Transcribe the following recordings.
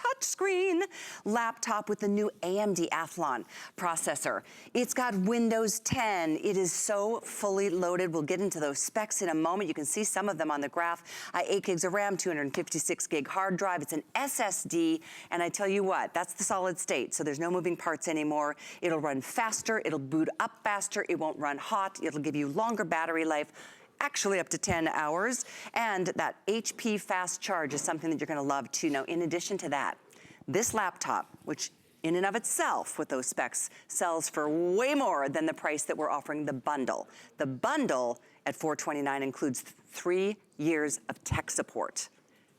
touchscreen laptop with the new AMD Athlon processor. It's got Windows 10. It is so fully loaded. We'll get into those specs in a moment. You can see some of them on the graph. 8 gigs of RAM, 256 gig hard drive. It's an SSD, and I tell you what, that's the solid state, so there's no moving parts anymore. It'll run faster, it'll boot up faster, it won't run hot, it'll give you longer battery life, actually up to 10 hours, and that HP fast charge is something that you're gonna love too. Now, in addition to that, this laptop, which in and of itself with those specs sells for way more than the price that we're offering the bundle. The bundle at $429 includes 3 years of tech support.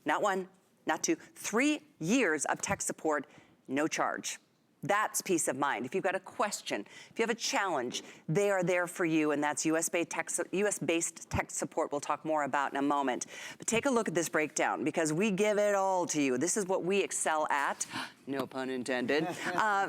Not 1, not 2, 3 years of tech support, no charge. That's peace of mind. If you've got a question, if you have a challenge, they are there for you, and that's US-based tech support we'll talk more about in a moment. But take a look at this breakdown, because we give it all to you. This is what we excel at. No pun intended.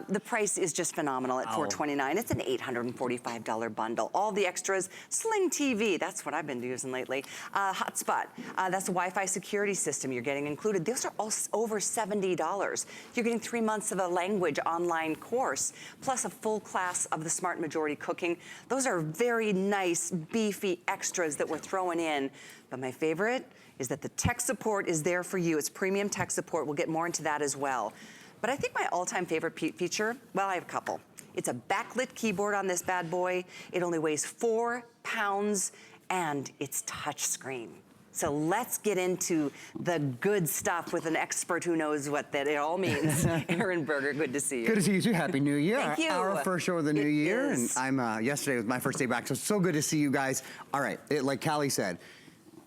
The price is just phenomenal at $429. It's an $845 bundle. All the extras, Sling TV, that's what I've been using lately. Hotspot, that's the Wi-Fi security system you're getting included. Those are all over $70. You're getting 3 months of a language online course, plus a full class of the Smart Majority cooking. Those are very nice, beefy extras that we're throwing in. But my favorite is that the tech support is there for you. It's premium tech support. We'll get more into that as well. But I think my all-time favorite feature, well, I have a couple. It's a backlit keyboard on this bad boy. It only weighs 4 pounds, and it's touchscreen. So let's get into the good stuff with an expert who knows what that it all means. Aaron Berger, good to see you. Good to see you too. Happy New Year. Thank you. Our first show of the new year. Is. And I'm, yesterday was my first day back, so good to see you guys. All right, like Callie said,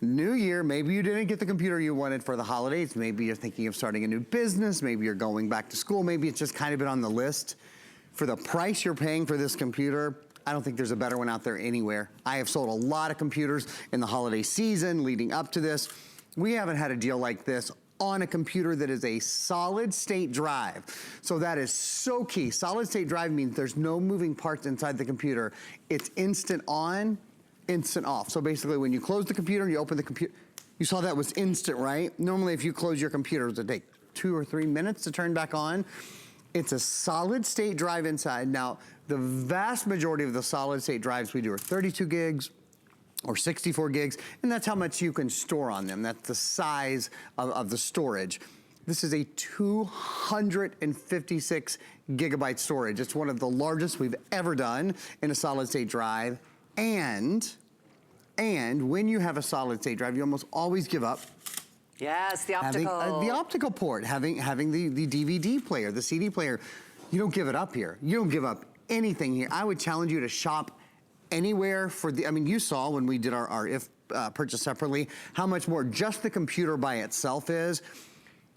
new year, maybe you didn't get the computer you wanted for the holidays. Maybe you're thinking of starting a new business. Maybe you're going back to school. Maybe it's just kind of been on the list. For the price you're paying for this computer, I don't think there's a better one out there anywhere. I have sold a lot of computers in the holiday season leading up to this. We haven't had a deal like this on a computer that is a solid state drive. So that is so key. Solid state drive means there's no moving parts inside the computer. It's instant on, instant off. So basically when you close the computer and you open the computer, you saw that was instant, right? Normally if you close your computer, it'll take 2 or 3 minutes to turn back on. It's a solid state drive inside. Now, the vast majority of the solid state drives we do are 32 gigs or 64 gigs, and that's how much you can store on them. That's the size of the storage. This is a 256 gigabyte storage. It's one of the largest we've ever done in a solid state drive. And when you have a solid state drive, you almost always give up Yes, the optical. The optical port, having the DVD player, the CD player. You don't give it up here. You don't give up anything here. I would challenge you to shop anywhere for the, I mean, you saw when we did our if purchase separately, how much more just the computer by itself is.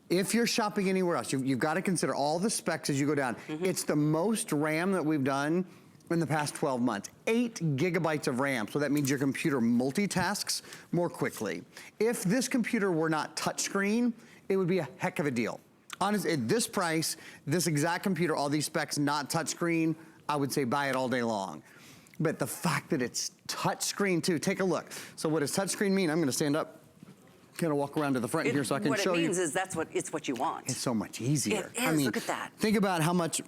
If you're shopping anywhere else, you've got to consider all the specs as you go down. It's the most RAM that we've done in the past 12 months, 8 gigabytes of RAM. So that means your computer multitasks more quickly. If this computer were not touchscreen, it would be a heck of a deal. Honestly, at this price, this exact computer, all these specs, not touchscreen, I would say buy it all day long. But the fact that it's touchscreen too, take a look. So what does touchscreen mean? I'm gonna stand up, kind of walk around to the front here so I can show you. What it means is it's what you want. It's so much easier. It is, I mean, look at that. Think about how much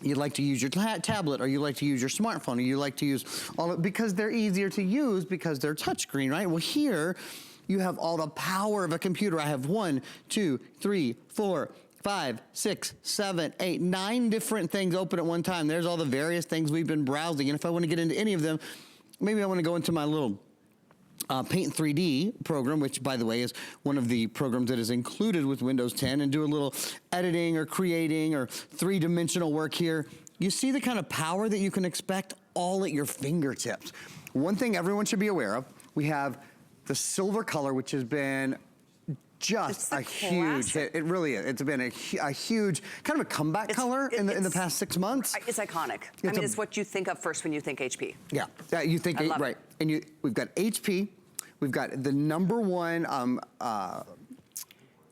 you like to use your tablet, or you like to use your smartphone, or you like to use all of, because they're easier to use because they're touchscreen, right? Well, here you have all the power of a computer. I have 1, 2, 3, 4, 5, 6, 7, 8, 9 different things open at one time. There's all the various things we've been browsing, and if I want to get into any of them, maybe I want to go into my little Paint 3D program, which by the way is one of the programs that is included with Windows 10, and do a little editing or creating or 3-dimensional work here. You see the kind of power that you can expect all at your fingertips. One thing everyone should be aware of, we have the silver color, which has been just a huge hit. It really is. It's been a huge, kind of a comeback color in the past 6 months. It's iconic. I mean, it's what you think of first when you think HP. Yeah, you think, right. And we've got HP, we've got the #1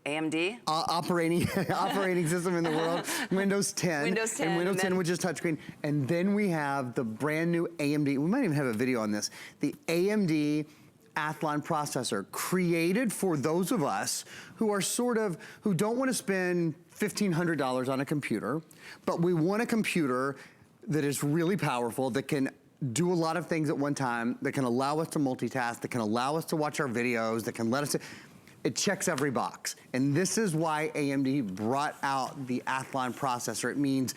AMD? Operating system in the world, Windows 10. Windows 10. And Windows 10, which is touchscreen. And then we have the brand new AMD, we might even have a video on this, the AMD Athlon processor, created for those of us who are who don't want to spend $1,500 on a computer, but we want a computer that is really powerful, that can do a lot of things at one time, that can allow us to multitask, that can allow us to watch our videos, that can let us, it checks every box. And this is why AMD brought out the Athlon processor. It means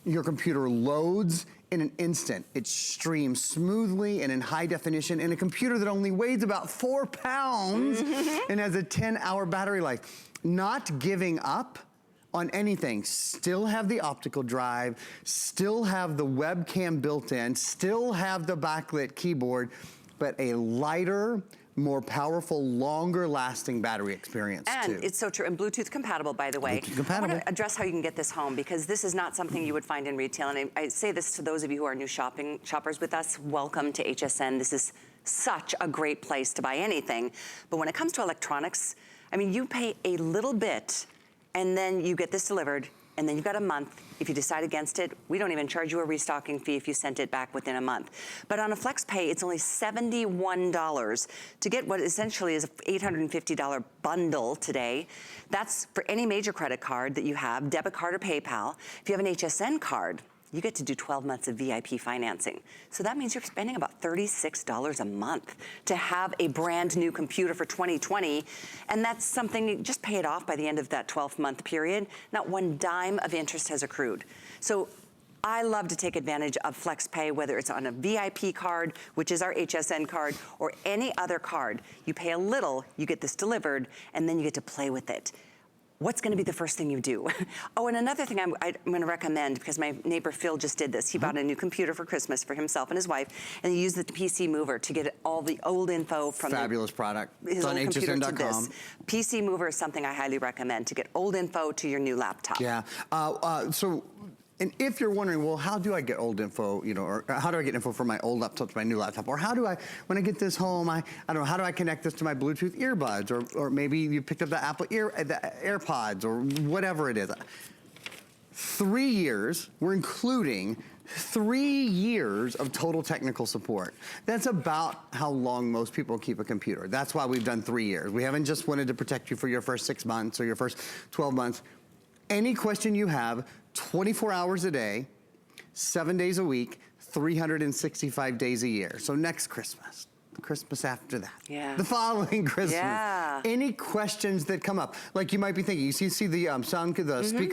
your computer loads in an instant. It streams smoothly and in high definition in a computer that only weighs about 4 pounds and has a 10-hour battery life. Not giving up on anything. Still have the optical drive, still have the webcam built in, still have the backlit keyboard, but a lighter, more powerful, longer lasting battery experience too. And it's so true, and Bluetooth compatible, by the way. Bluetooth compatible. I want to address how you can get this home, because this is not something you would find in retail, and I say this to those of you who are new shoppers with us. Welcome to HSN. This is such a great place to buy anything, but when it comes to electronics, I mean, you pay a little bit, and then you get this delivered, and then you've got a month. If you decide against it, we don't even charge you a restocking fee if you sent it back within a month. But on a FlexPay, it's only $71 to get what essentially is an $850 bundle today. That's for any major credit card that you have, debit card or PayPal. If you have an HSN card, you get to do 12 months of VIP financing. So that means you're spending about $36 a month to have a brand new computer for 2020. And that's something, just pay it off by the end of that 12-month period. Not one dime of interest has accrued. So I love to take advantage of FlexPay, whether it's on a VIP card, which is our HSN card, or any other card. You pay a little, you get this delivered, and then you get to play with it. What's gonna be the first thing you do? Oh, and another thing I'm gonna recommend, because my neighbor Phil just did this. He bought a new computer for Christmas for himself and his wife, and he used the PC Mover to get all the old info from Fabulous product. his old computer to hsn.com. this. PC Mover is something I highly recommend to get old info to your new laptop. Yeah, and if you're wondering, well, how do I get old info, you know, or how do I get info from my old laptop to my new laptop? Or how do I, when I get this home, I don't know, how do I connect this to my Bluetooth earbuds? Or maybe you picked up the Apple the AirPods or whatever it is. 3 years, we're including 3 years of total technical support. That's about how long most people keep a computer. That's why we've done 3 years. We haven't just wanted to protect you for your first 6 months or your first 12 months. Any question you have, 24 hours a day, 7 days a week, 365 days a year. So next Christmas, the Christmas after that, the following Christmas, any questions that come up, like you might be thinking, you see the speaker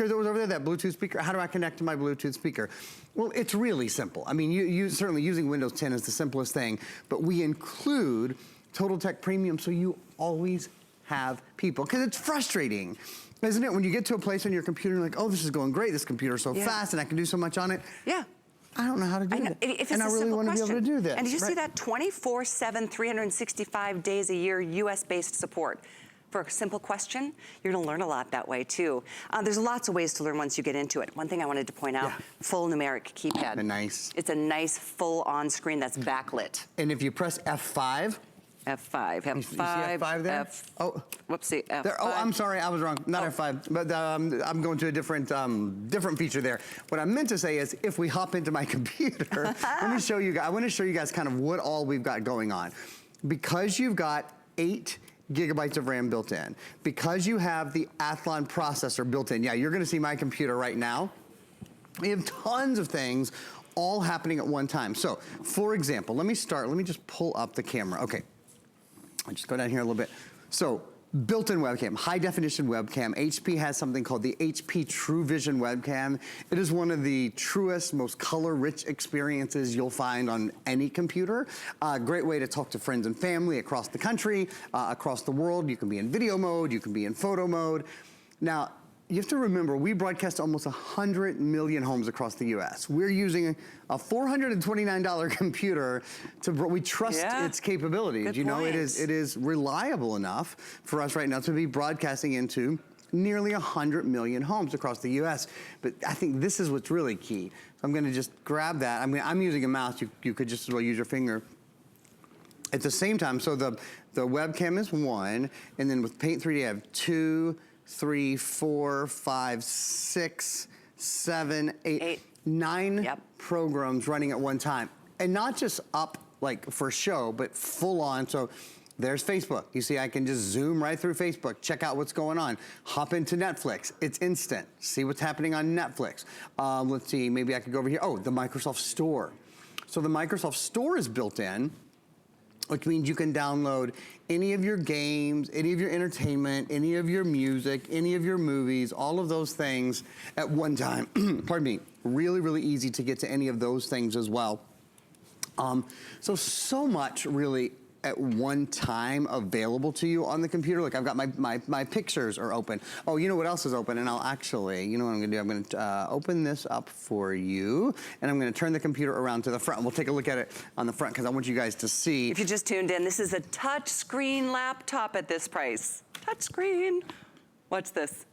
that was over there, that Bluetooth speaker, how do I connect to my Bluetooth speaker? Well, it's really simple. I mean, you certainly using Windows 10 is the simplest thing, but we include TotalTech Premium so you always have people, because it's frustrating. Isn't it? When you get to a place on your computer, you're like, oh, this is going great. This computer's so fast and I can do so much on it. Yeah. I don't know how to do it. And I really want to be able to do this. And did you see that 24/7, 365 days a year, US-based support? For a simple question, you're gonna learn a lot that way too. There's lots of ways to learn once you get into it. One thing I wanted to point out, full numeric keypad. Nice. It's a nice full on screen that's backlit. And if you press F5, F5, F5, you see F5 there? Whoopsie, F5. There, oh, I'm sorry, I was wrong. Not F5, but I'm going to a different feature there. What I meant to say is, if we hop into my computer, let me show you guys. I want to show you guys kind of what all we've got going on. Because you've got 8 gigabytes of RAM built in, because you have the Athlon processor built in. Yeah, you're going to see my computer right now. We have tons of things all happening at one time. So, for example, let me just pull up the camera. Okay. I'll just go down here a little bit. So, built-in webcam, high definition webcam. HP has something called the HP True Vision webcam. It is one of the truest, most color-rich experiences you'll find on any computer. Great way to talk to friends and family across the country, across the world. You can be in video mode, you can be in photo mode. Now, you have to remember, we broadcast almost 100 million homes across the US. We're using a $429 computer we trust its capabilities. Good you know, point. it is reliable enough for us right now to be broadcasting into nearly 100 million homes across the US. But I think this is what's really key. So I'm gonna just grab that. I'm using a mouse, you could just as well use your finger. At the same time, so the webcam is 1, and then with Paint 3D I have 2, 3, 4, 5, 6, 7, 8, 9 programs running at one time. And not just up like for show, but full on. So There's Facebook. You see, I can just zoom right through Facebook, check out what's going on. Hop into Netflix. It's instant. See what's happening on Netflix. Let's see, maybe I could go over here. Oh, the Microsoft Store. So the Microsoft Store is built in, which means you can download any of your games, any of your entertainment, any of your music, any of your movies, all of those things at one time. Pardon me. Really, really easy to get to any of those things as well. So much really at one time available to you on the computer. Look, I've got my pictures are open. Oh, you know what else is open? And I'll actually, you know what I'm gonna do? I'm gonna open this up for you, and I'm gonna turn the computer around to the front. We'll take a look at it on the front because I want you guys to see. If you just tuned in, this is a touch screen laptop at this price. Touch screen. Watch this.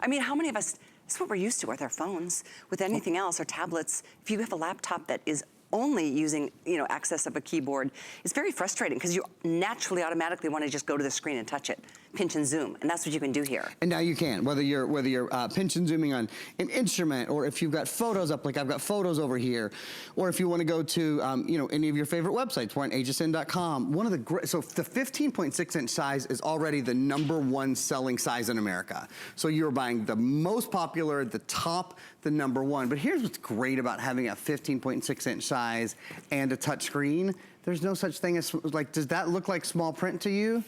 I mean, how many of us, this is what we're used to with our phones, with anything else, or tablets. If you have a laptop that is only using, you know, access of a keyboard, it's very frustrating because you naturally automatically want to just go to the screen and touch it, pinch and zoom, and that's what you can do here. And now you can, whether you're pinch and zooming on an instrument, or if you've got photos up, like I've got photos over here, or if you want to go to you know, any of your favorite websites. We're on hsn.com. One of the great, so the 15.6-inch size is already the #1 selling size in America. So you're buying the most popular, the top, the #1. But here's what's great about having a 15.6-inch size and a touch screen. There's no such thing as, like, does that look like small print to you?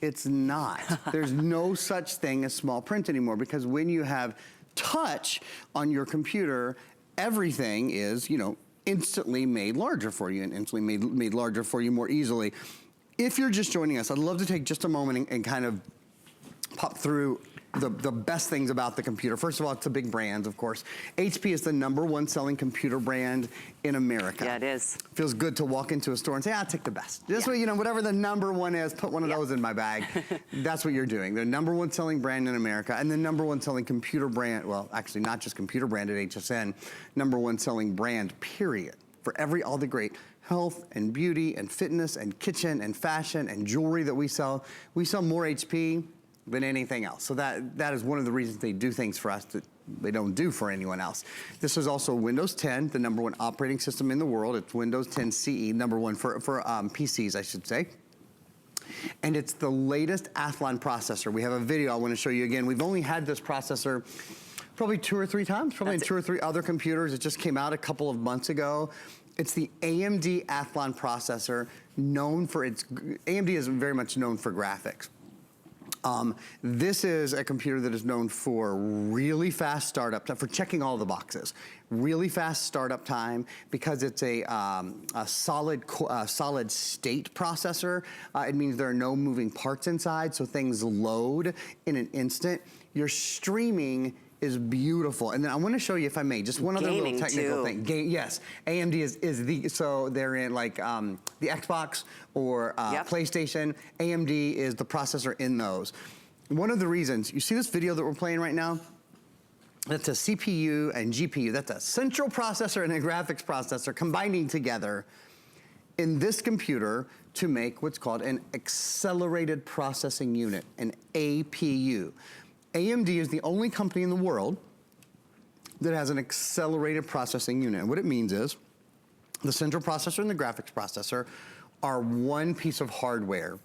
It's not. There's no such thing as small print anymore, because when you have touch on your computer, everything is, you know, instantly made larger for you, and instantly made larger for you more easily. If you're just joining us, I'd love to take just a moment and kind of pop through the best things about the computer. First of all, it's a big brand, of course. HP is the #1 selling computer brand in America. Yeah, it is. Feels good to walk into a store and say, I'll take the best. Just what, you know, whatever the #1 is, put one of those in my bag. That's what you're doing. The #1 selling brand in America, and the #1 selling computer brand, well, actually not just computer brand at HSN, #1 selling brand, period. For all the great health and beauty and fitness and kitchen and fashion and jewelry that we sell more HP than anything else. So that is one of the reasons they do things for us that they don't do for anyone else. This is also Windows 10, the #1 operating system in the world. It's Windows 10 CE, #1 for PCs, I should say. And it's the latest Athlon processor. We have a video I want to show you again. We've only had this processor probably 2 or 3 times, probably in 2 or 3 other computers. It just came out a couple of months ago. It's the AMD Athlon processor, known for AMD is very much known for graphics. This is a computer that is known for really fast startup time, for checking all the boxes. Really fast startup time, because it's a solid state processor. It means there are no moving parts inside, so things load in an instant. Your streaming is beautiful. And then I want to show you, if I may, just one other little technical thing. Yes, AMD is the, so they're in like the Xbox or PlayStation. AMD is the processor in those. One of the reasons, you see this video that we're playing right now? That's a CPU and GPU. That's a central processor and a graphics processor combining together in this computer to make what's called an accelerated processing unit, an APU. AMD is the only company in the world that has an accelerated processing unit. And what it means is the central processor and the graphics processor are one piece of hardware.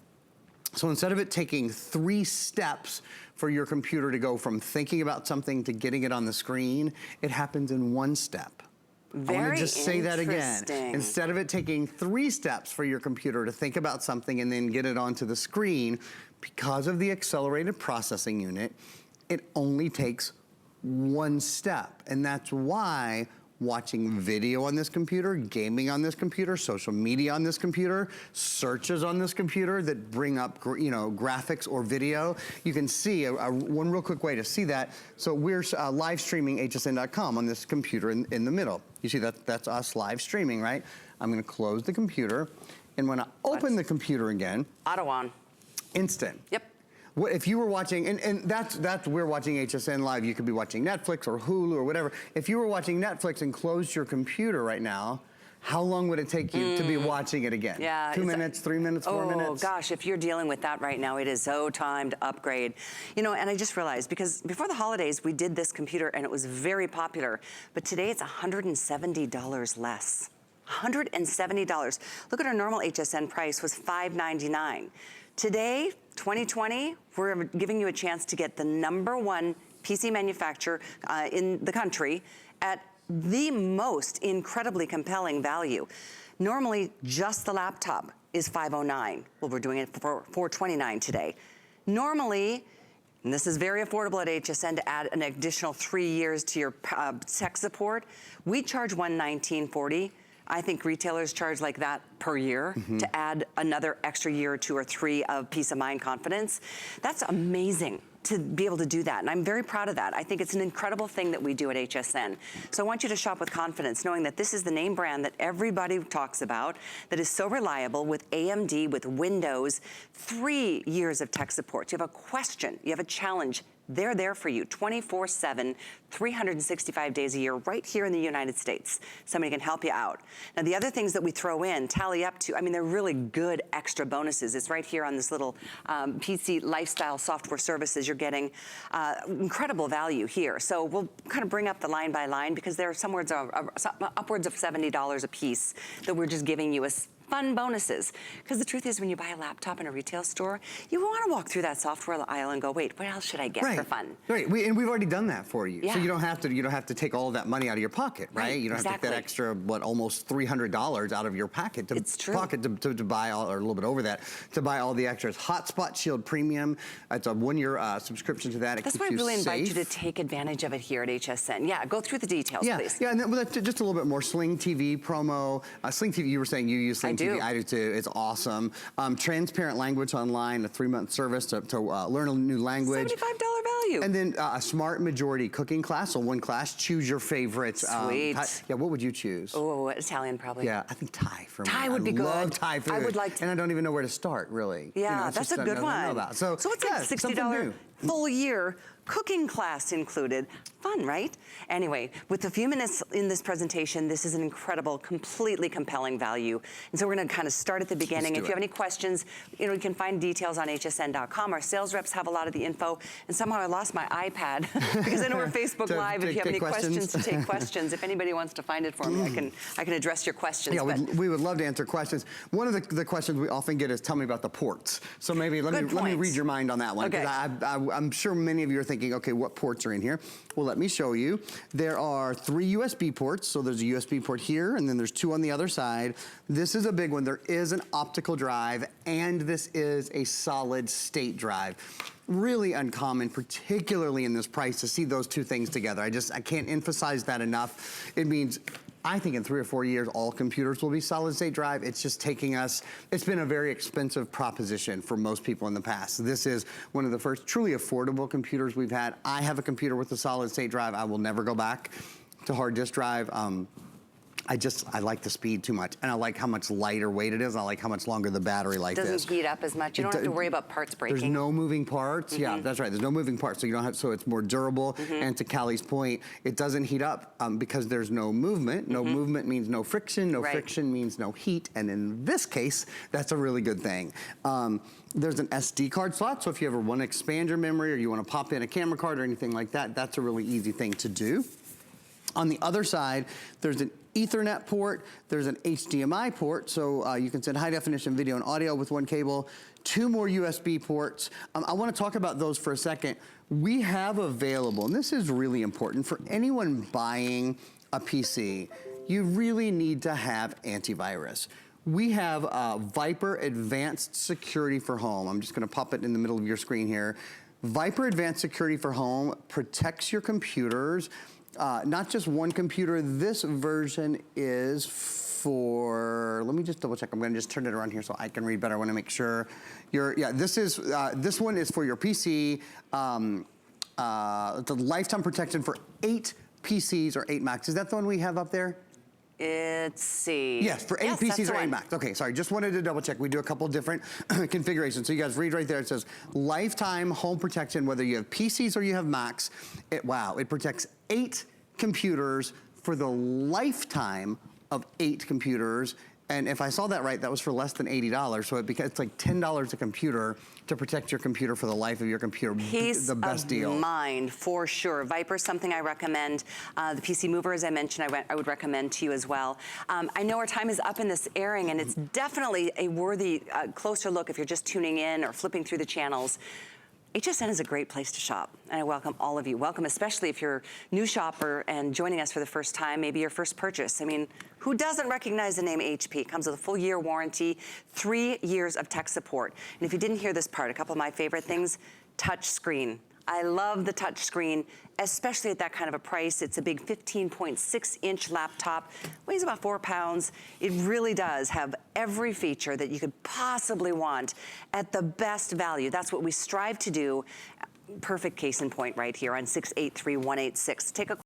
So instead of it taking 3 steps for your computer to go from thinking about something to getting it on the screen, it happens in 1 step. I want to just say that again. Instead of it taking 3 steps for your computer to think about something and then get it onto the screen, because of the accelerated processing unit, it only takes 1 step. And that's why watching video on this computer, gaming on this computer, social media on this computer, searches on this computer that bring up, you know, graphics or video, you can see one real quick way to see that. So we're live streaming hsn.com on this computer in the middle. You see that's us live streaming, right? I'm gonna close the computer, and when I open the computer again, auto on. Instant. Yep. What if you were watching, and that's we're watching HSN Live. You could be watching Netflix or Hulu or whatever. If you were watching Netflix and closed your computer right now, how long would it take you to be watching it again? Yeah, 2 minutes, 3 minutes, 4 minutes? Oh gosh, if you're dealing with that right now, it is so time to upgrade. You know, and I just realized, because before the holidays, we did this computer and it was very popular, but today it's $170 less. $170. Look at our normal HSN price was $599. Today, 2020, we're giving you a chance to get the #1 PC manufacturer in the country at the most incredibly compelling value. Normally, just the laptop is $509. Well, we're doing it for $429 today. Normally, and this is very affordable at HSN to add an additional 3 years to your tech support, we charge $119.40. I think retailers charge like that per year to add another extra year or 2 or 3 of peace of mind confidence. That's amazing to be able to do that, and I'm very proud of that. I think it's an incredible thing that we do at HSN. So I want you to shop with confidence, knowing that this is the name brand that everybody talks about, that is so reliable with AMD, with Windows, 3 years of tech support. You have a question, you have a challenge, they're there for you 24/7, 365 days a year, right here in the United States. Somebody can help you out. Now, the other things that we throw in tally up to, I mean, they're really good extra bonuses. It's right here on this little PC lifestyle software services. You're getting incredible value here. So we'll kind of bring up the line by line because there are upwards of $70 a piece that we're just giving you as fun bonuses. Because the truth is, when you buy a laptop in a retail store, you want to walk through that software aisle and go, wait, what else should I get for fun? Right, and we've already done that for you. Yeah. So you don't have to take all of that money out of your pocket, right? You don't have to take that extra, almost $300 out of your pocket to buy all, or a little bit over that, to buy all the extras. Hotspot Shield Premium, it's a 1-year subscription to that. That's why I really invite you to take advantage of it here at HSN. Yeah, go through the details, please. Yeah, and then, just a little bit more. Sling TV promo. Sling TV, you were saying you use Sling TV. I do too. It's awesome. Transparent Language Online, a 3-month service to learn a new language. $75 value. And then a Smart Majority cooking class. So one class, choose your favorite. Sweet. Yeah, what would you choose? Oh, Italian probably. Yeah, I think Thai for me. Thai would be good. I love Thai food. I would like to. And I don't even know where to start, really. Yeah, that's a good one. So it's like $60 full year, cooking class included. Fun, right? Anyway, with a few minutes in this presentation, this is an incredible, completely compelling value. And so we're gonna kind of start at the beginning. If you have any questions, you can find details on hsn.com. Our sales reps have a lot of the info. And somehow I lost my iPad because I know we're Facebook Live. If you have any questions, to take questions. If anybody wants to find it for me, I can address your questions. Yeah, we would love to answer questions. One of the questions we often get is, tell me about the ports. So maybe let me read your mind on that one. Okay. I'm sure many of you are thinking, okay, what ports are in here? Well, let me show you. There are 3 USB ports. So there's a USB port here, and then there's 2 on the other side. This is a big one. There is an optical drive, and this is a solid state drive. Really uncommon, particularly in this price, to see those 2 things together. I can't emphasize that enough. It means, I think in 3 or 4 years, all computers will be solid state drive. It's just taking us, it's been a very expensive proposition for most people in the past. This is one of the first truly affordable computers we've had. I have a computer with a solid state drive. I will never go back to hard disk drive. I like the speed too much, and I like how much lighter weight it is, and I like how much longer the battery life is. It doesn't heat up as much. You don't have to worry about parts breaking. There's no moving parts. Yeah, that's right. There's no moving parts, so you don't have. So it's more durable. And to Callie's point, it doesn't heat up because there's no movement. No movement means no friction. No friction means no heat. And in this case, that's a really good thing. There's an SD card slot, so if you ever want to expand your memory or you want to pop in a camera card or anything like that, that's a really easy thing to do. On the other side, there's an Ethernet port, there's an HDMI port, so you can send high definition video and audio with 1 cable, 2 more USB ports. I wanna talk about those for a second. We have available, and this is really important, for anyone buying a PC, you really need to have antivirus. We have Viper Advanced Security for Home. I'm just gonna pop it in the middle of your screen here. Viper Advanced Security for Home protects your computers. Not just one computer. This version is for, let me just double check. I'm gonna just turn it around here so I can read better. I wanna make sure this one is for your PC. The lifetime protection for 8 PCs or 8 Macs. Is that the one we have up there? Let's see. Yes, for 8 PCs or 8 Macs. Okay, sorry, just wanted to double check. We do a couple different configurations. So you guys read right there, it says lifetime home protection, whether you have PCs or you have Macs. It protects 8 computers for the lifetime of 8 computers. And if I saw that right, that was for less than $80. So it's like $10 a computer to protect your computer for the life of your computer. Peace the best of deal. mind, for sure. Viper's something I recommend. The PC Mover, as I mentioned, I would recommend to you as well. I know our time is up in this airing, and it's definitely a worthy closer look if you're just tuning in or flipping through the channels. HSN is a great place to shop, and I welcome all of you. Welcome, especially if you're a new shopper and joining us for the first time, maybe your first purchase. I mean, who doesn't recognize the name HP? It comes with a full year warranty, 3 years of tech support. And if you didn't hear this part, a couple of my favorite things, touch screen. I love the touch screen, especially at that kind of a price. It's a big 15.6-inch laptop, weighs about 4 pounds. It really does have every feature that you could possibly want at the best value. That's what we strive to do. Perfect case in point right here on 683-186. Take a